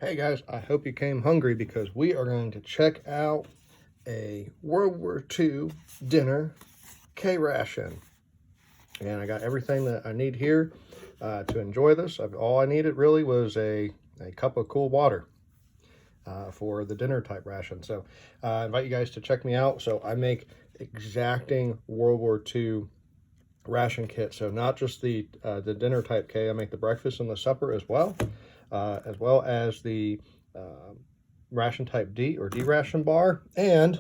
Hey guys, I hope you came hungry because we are going to check out a World War II Dinner K Ration. And I got everything that I need here to enjoy this. All I needed really was a cup of cool water for the dinner type ration. So I invite you guys to check me out. So I make exacting World War II ration kit. So not just the dinner type K, I make the breakfast and the supper as well as the ration type D or D ration bar, and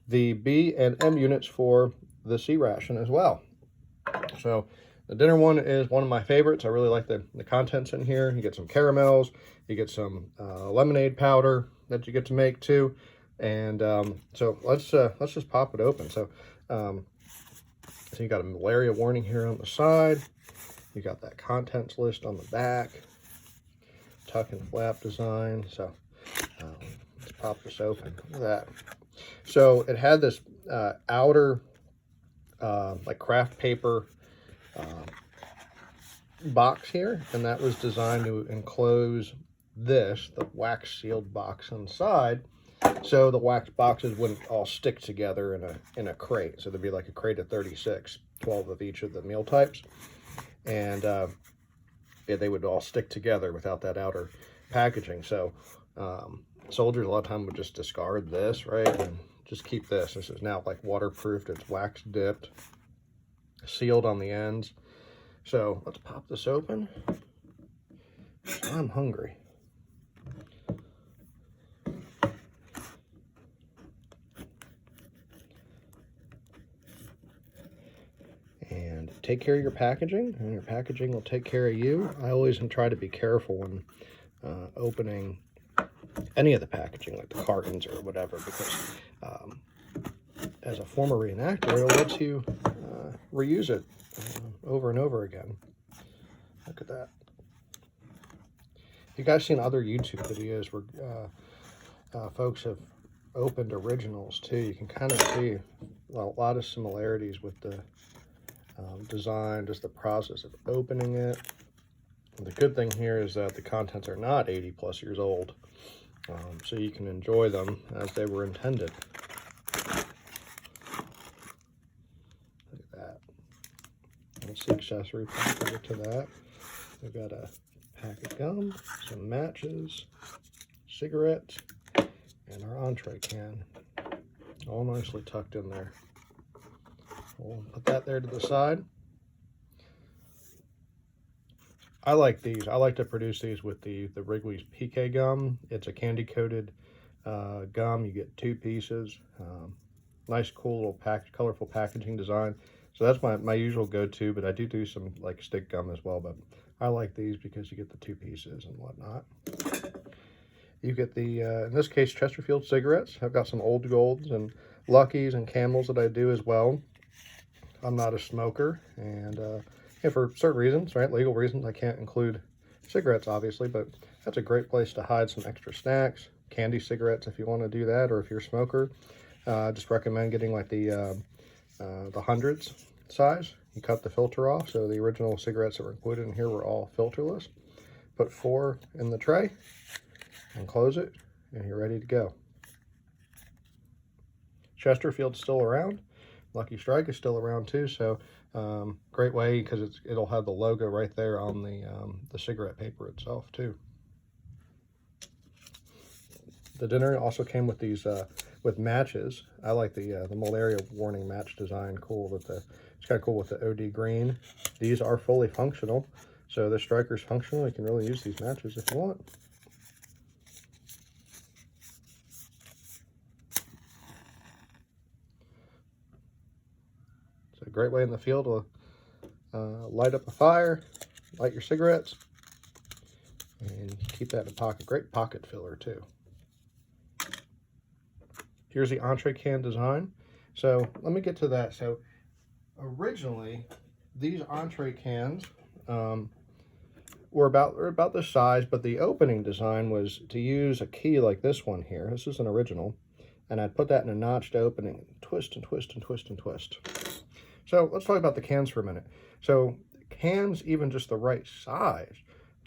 the B and M units for the C ration as well. So the dinner one is one of my favorites. I really like the contents in here. You get some caramels, you get some lemonade powder that you get to make too. And so let's just pop it open. So you got a malaria warning here on the side. You got that contents list on the back. Tuck and flap design. So let's pop this open. Look at that. So it had this outer like craft paper box here, and that was designed to enclose this, the wax sealed box inside, so the wax boxes wouldn't all stick together in a crate. So there'd be like a crate of 36, 12 of each of the meal types, and yeah, they would all stick together without that outer packaging. So soldiers a lot of time would just discard this, right, and just keep this. This is now like waterproofed. It's wax dipped, sealed on the ends. So let's pop this open. I'm hungry. And take care of your packaging, and your packaging will take care of you. I always try to be careful when opening any of the packaging, like the cartons or whatever, because as a former reenactor, it'll let you reuse it over and over again. Look at that. You guys seen other YouTube videos where folks have opened originals too? You can kind of see a lot of similarities with the design, just the process of opening it. And the good thing here is that the contents are not 80 plus years old, so you can enjoy them as they were intended. Look at that. That's the accessory pack over to that. We've got a pack of gum, some matches, cigarettes, and our entree can, all nicely tucked in there. We'll put that there to the side. I like these. I like to produce these with the Wrigley's PK gum. It's a candy coated gum. You get 2 pieces. Nice, cool little colorful packaging design. So that's my usual go-to, but I do some like stick gum as well. But I like these because you get the 2 pieces and whatnot. You get the, in this case, Chesterfield cigarettes. I've got some Old Golds and Luckies and Camels that I do as well. I'm not a smoker, and yeah, for certain reasons, right, legal reasons, I can't include cigarettes, obviously, but that's a great place to hide some extra snacks, candy cigarettes if you want to do that, or if you're a smoker. Just recommend getting like the hundreds size. You cut the filter off, so the original cigarettes that were included in here were all filterless. Put 4 in the tray and close it, and you're ready to go. Chesterfield's still around. Lucky Strike is still around too, so great way because it'll have the logo right there on the cigarette paper itself too. The dinner also came with these with matches. I like the malaria warning match design. Cool with it's kind of cool with the OD green. These are fully functional, so the striker's functional. You can really use these matches if you want. It's a great way in the field to light up a fire, light your cigarettes, and keep that in a pocket. Great pocket filler too. Here's the entree can design. So let me get to that. So originally, these entree cans were about this size, but the opening design was to use a key like this one here. This is an original, and I'd put that in a notched opening, twist and twist and twist and twist. So let's talk about the cans for a minute. So cans, even just the right size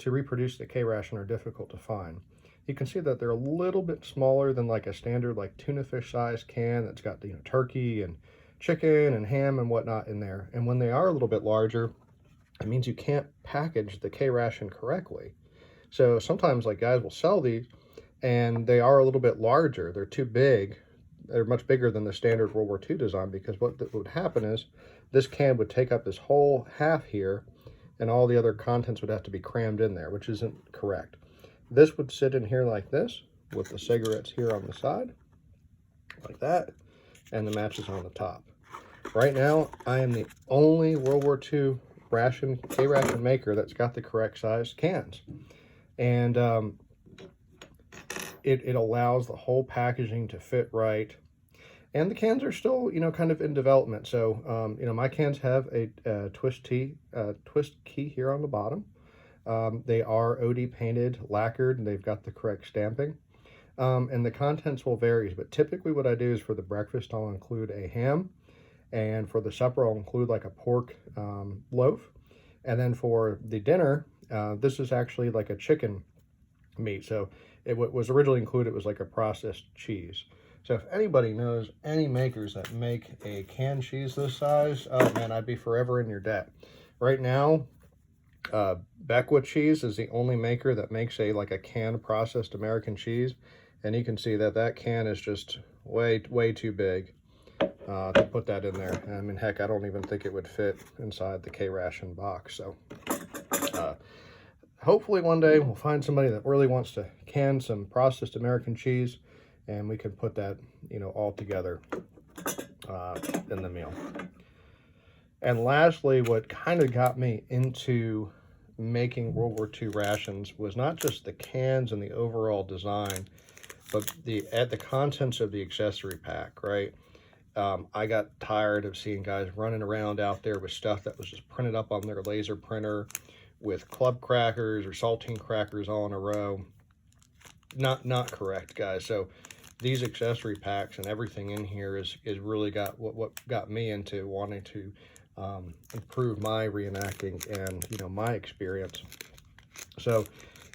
to reproduce the K ration are difficult to find. You can see that they're a little bit smaller than like a standard like tuna fish size can that's got, you know, turkey and chicken and ham and whatnot in there. And when they are a little bit larger, it means you can't package the K ration correctly. So sometimes like guys will sell these and they are a little bit larger. They're too big. They're much bigger than the standard World War II design, because what would happen is this can would take up this whole half here and all the other contents would have to be crammed in there, which isn't correct. This would sit in here like this with the cigarettes here on the side, like that, and the matches on the top. Right now, I am the only World War II K ration maker that's got the correct size cans. And it allows the whole packaging to fit right. And the cans are still, you know, kind of in development. So, you know, my cans have a twist key here on the bottom. They are OD painted, lacquered, and they've got the correct stamping. And the contents will vary, but typically what I do is for the breakfast, I'll include a ham. And for the supper, I'll include like a pork loaf. And then for the dinner, this is actually like a chicken meat. So what was originally included was like a processed cheese. So if anybody knows any makers that make a canned cheese this size, oh man, I'd be forever in your debt. Right now, Beckwith Cheese is the only maker that makes like a canned processed American cheese. And you can see that that can is just way too big to put that in there. I mean, heck, I don't even think it would fit inside the K ration box. So hopefully one day we'll find somebody that really wants to can some processed American cheese, and we can put that, you know, all together in the meal. And lastly, what kind of got me into making World War II rations was not just the cans and the overall design, but the contents of the accessory pack, right? I got tired of seeing guys running around out there with stuff that was just printed up on their laser printer with club crackers or saltine crackers all in a row. Not correct, guys. So these accessory packs and everything in here is really got what got me into wanting to improve my reenacting and, you know, my experience. So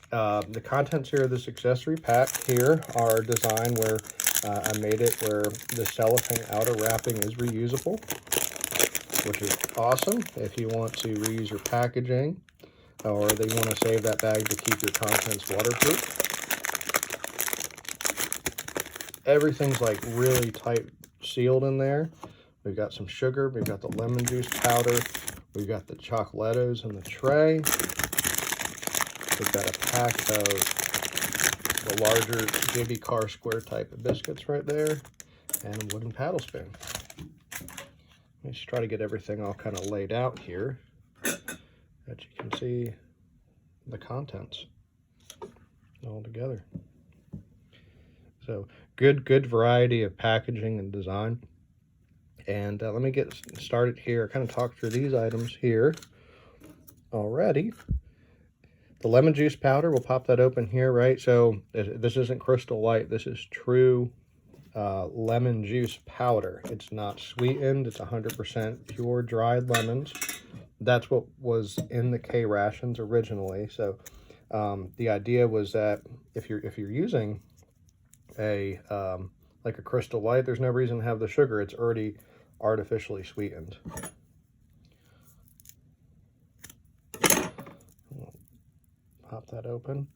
the contents here of this accessory pack here are designed where I made it where the cellophane outer wrapping is reusable, which is awesome if you want to reuse your packaging or that you want to save that bag to keep your contents waterproof. Everything's like really tight sealed in there. We've got some sugar, we've got the lemon juice powder, we've got the Chocolattos in the tray. We've got a pack of the larger JB Car Square type of biscuits right there, and a wooden paddle spoon. Let's try to get everything all kind of laid out here, that you can see the contents all together. So good variety of packaging and design. And let me get started here. I kind of talked through these items here already. The lemon juice powder, we'll pop that open here, right? So this isn't Crystal Light. This is true lemon juice powder. It's not sweetened. It's 100% pure dried lemons. That's what was in the K rations originally. So the idea was that if you're using a like a Crystal Light, there's no reason to have the sugar. It's already artificially sweetened. Pop that open.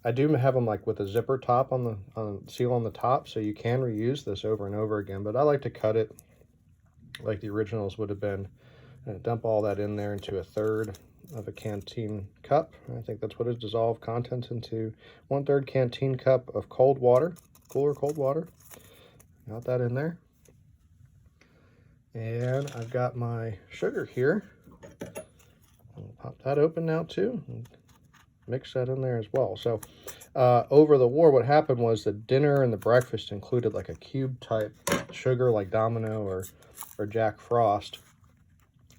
I do have them like with a zipper top on the seal on the top, so you can reuse this over and over again, but I like to cut it like the originals would have been and dump all that in there into 1/3 of a canteen cup. I think that's what is dissolved contents into 1/3 canteen cup of cold water, cooler cold water. Got that in there. And I've got my sugar here. I'll pop that open now too. Mix that in there as well. So over the war, what happened was the dinner and the breakfast included like a cube type sugar like Domino or Jack Frost.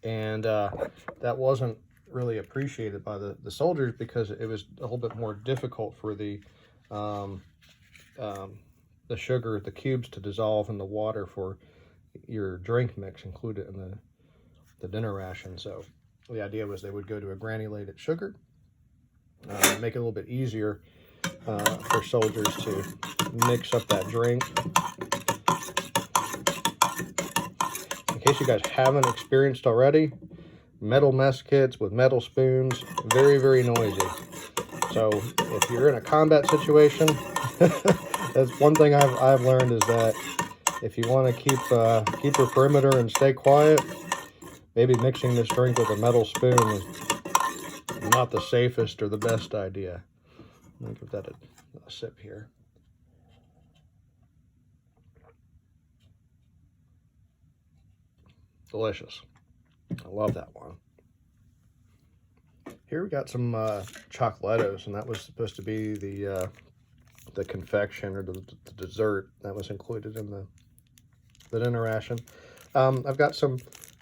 And that wasn't really appreciated by the soldiers because it was a little bit more difficult for the sugar, the cubes, to dissolve in the water for your drink mix included in the dinner ration. So the idea was they would go to a granulated sugar, make it a little bit easier for soldiers to mix up that drink. In case you guys haven't experienced already, metal mess kits with metal spoons, very, very noisy. So if you're in a combat situation, that's one thing I've learned, is that if you want to keep your perimeter and stay quiet, maybe mixing this drink with a metal spoon is not the safest or the best idea. Let me give that a sip here. Delicious. I love that one. Here we got some Chocolatos, and that was supposed to be the confection or the dessert that was included in the dinner ration. I've got some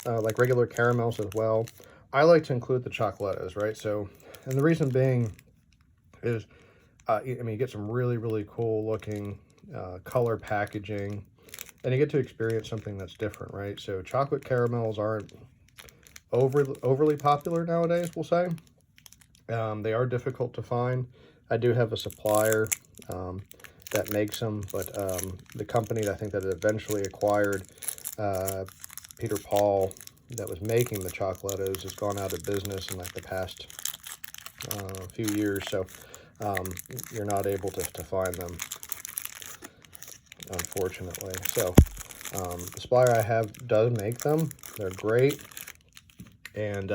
like regular caramels as well. I like to include the Chocolatos, right? So, and the reason being is, I mean, you get some really, really cool looking color packaging, and you get to experience something that's different, right? So chocolate caramels aren't overly popular nowadays, we'll say. They are difficult to find. I do have a supplier that makes them, but the company I think that eventually acquired Peter Paul, that was making the Chocolatos, has gone out of business in like the past few years, so you're not able to find them, unfortunately. So the supplier I have does make them. They're great, and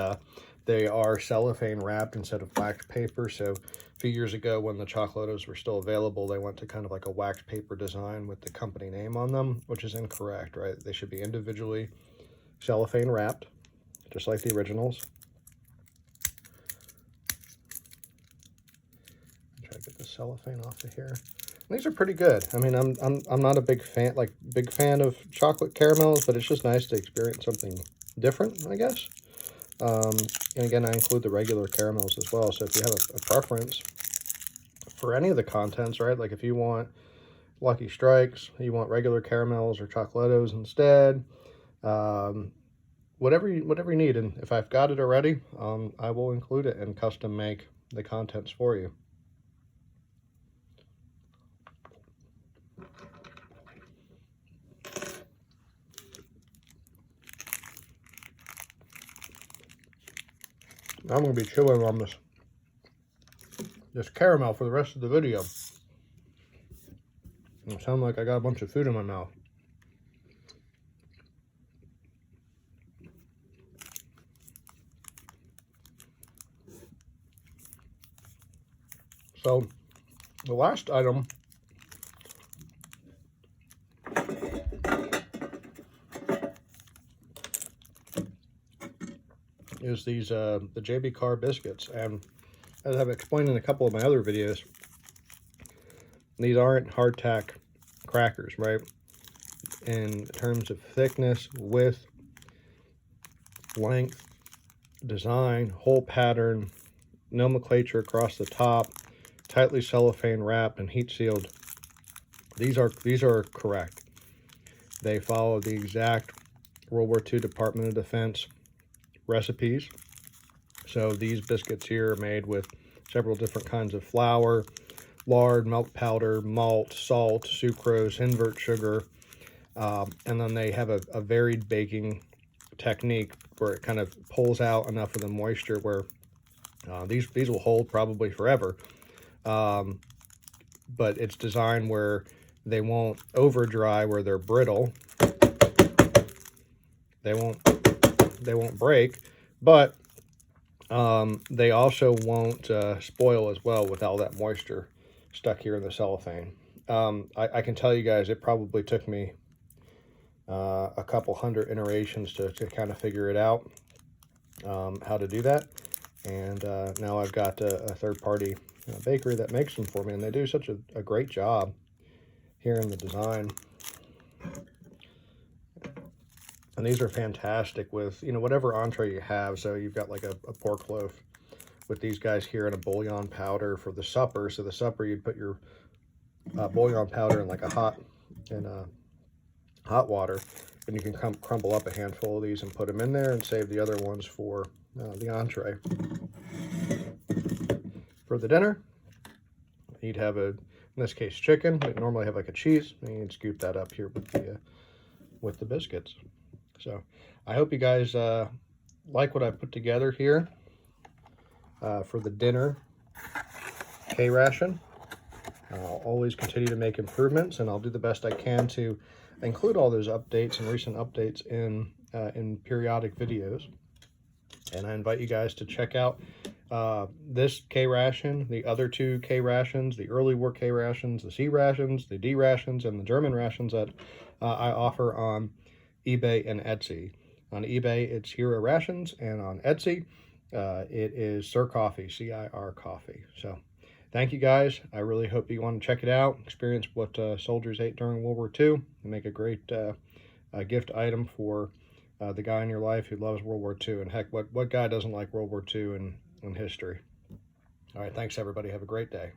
they are cellophane wrapped instead of wax paper. So a few years ago, when the Chocolatos were still available, they went to kind of like a wax paper design with the company name on them, which is incorrect, right? They should be individually cellophane wrapped, just like the originals. Try to get the cellophane off of here. These are pretty good. I mean, I'm not a big fan of chocolate caramels, but it's just nice to experience something different, I guess. And again, I include the regular caramels as well. So if you have a preference for any of the contents, right? Like if you want Lucky Strikes, you want regular caramels or Chocolatos instead, whatever you need. And if I've got it already, I will include it and custom make the contents for you. I'm going to be chewing on this caramel for the rest of the video. It sounds like I got a bunch of food in my mouth. So the last item is these the JB Car Biscuits, and as I've explained in a couple of my other videos, these aren't hardtack crackers, right? In terms of thickness, width, length, design, hole pattern, nomenclature across the top, tightly cellophane wrapped and heat sealed, these are correct. They follow the exact World War II Department of Defense recipes. So these biscuits here are made with several different kinds of flour, lard, milk powder, malt, salt, sucrose, invert sugar, and then they have a varied baking technique where it kind of pulls out enough of the moisture where these will hold probably forever, but it's designed where they won't over dry, where they're brittle. They won't break, but they also won't spoil as well with all that moisture stuck here in the cellophane. I can tell you guys, it probably took me a couple hundred iterations to kind of figure it out, how to do that. And now I've got a third-party bakery that makes them for me, and they do such a great job here in the design. And these are fantastic with, you know, whatever entree you have. So you've got like a pork loaf with these guys here in a bouillon powder for the supper. So the supper, you'd put your bouillon powder in like hot water, and you can crumble up a handful of these and put them in there and save the other ones for the entree. for the dinner. You'd have in this case, chicken. We normally have like a cheese, and you can scoop that up here with the biscuits. So I hope you guys like what I put together here for the dinner K Ration. I'll always continue to make improvements, and I'll do the best I can to include all those updates and recent updates in periodic videos. And I invite you guys to check out this K Ration, the other two K Rations, the early war K Rations, the C Rations, the D Rations, and the German Rations that I offer on eBay and Etsy. On eBay, it's Hero Rations, and on Etsy, it is Sir Coffee, C-I-R Coffee. So thank you guys. I really hope you want to check it out, experience what soldiers ate during World War II, and make a great gift item for the guy in your life who loves World War II. And heck, what guy doesn't like World War II in history? All right, thanks everybody. Have a great day.